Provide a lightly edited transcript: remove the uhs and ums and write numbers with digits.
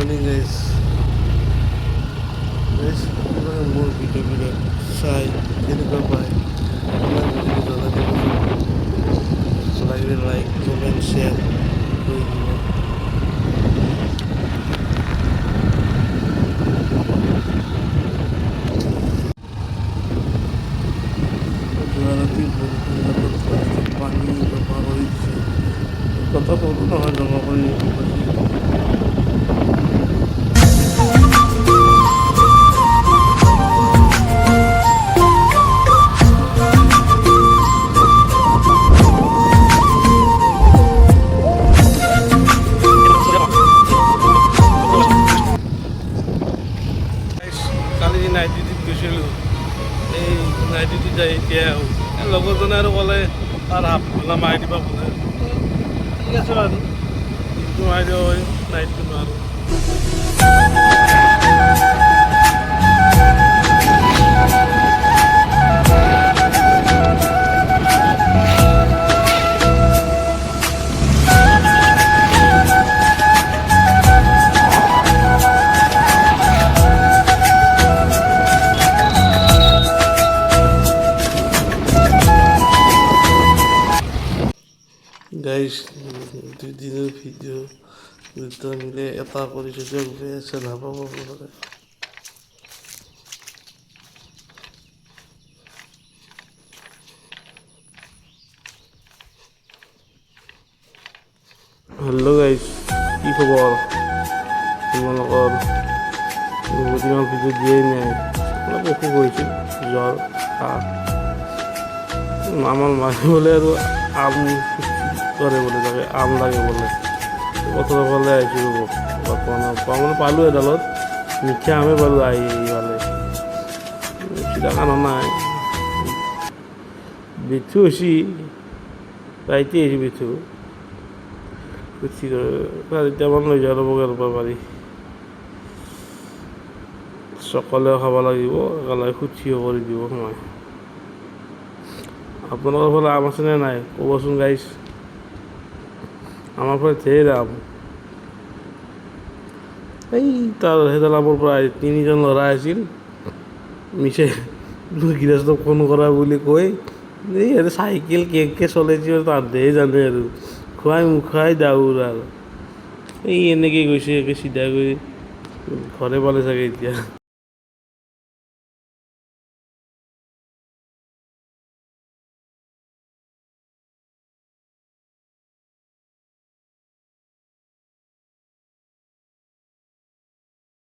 morning guys guys আপনাৰা মোৰ ভিডিওগুলো চাই কেনেকুৱা পায় আপোনাৰ ভিডিঅ'টো জনাই দিব লাগিলে লাইক কমেণ্ট শ্বেয়াৰ কৰি দিব যোৱাৰাতি বৰষুণত পানী জমা কৰি দিছে কথা সৰু নহয় জমা কৰি কালি নাইট ডিউটিত গৈছিলোঁ এই নাইট ডিউটি যাই এতিয়া লগৰজনে আৰু ক'লে তাৰ হাফ ঘণ্টা মাৰি দিবা বোলে ঠিক আছে বাৰু দিনটো মাৰি দিব হয় নাইটটো নোৱাৰোঁ গাইজ দুদিনৰ ভিডিঅ' দুটা মিলে এটা কৰিছোঁ যে উপায় আছে নাপাব পাৰে হেল্ল' গাইজ কি খবৰ তোমালোকৰ দুদিনৰ ভিডিঅ' দিয়াই নাই অলপ অসুখ হৈছিল জ্বৰ কাহ আমাৰ মায়ে বোলে আৰু আম কৰে বোলে তাকে আম লাগে বোলে পথাৰৰ ফালে আহিছোঁ মানে পালোঁ এডালত মিঠা আমে পালোঁ আহি পালে চিধা কাণা নাই বেঠু হৈছি ৰাইতে আহিছোঁ বেঠু চাৰিটামান লৈ যাব লাগিব পাৰি চকলেও খাব লাগিব একেলগে খুঠিও কৰি দিব সময় আপোনালোকৰ ফালে আম আছেনে নাই ক'বচোন গাইজ আমাৰ ফালে ধেৰ আম এই তাৰ সেইডাল আমৰ পৰা তিনিজন ল'ৰা আছিল মিছে গৃহস্থক ফোন কৰা বুলি কৈ এই আৰু চাইকেল কেনেকৈ চলাইছে তাহাঁতেহে জানে আৰু খুৱাই মুখাই দাউৰ আৰু এই এনেকৈ গৈছে একে চিধা কৰি ঘৰে পালে চাগে এতিয়া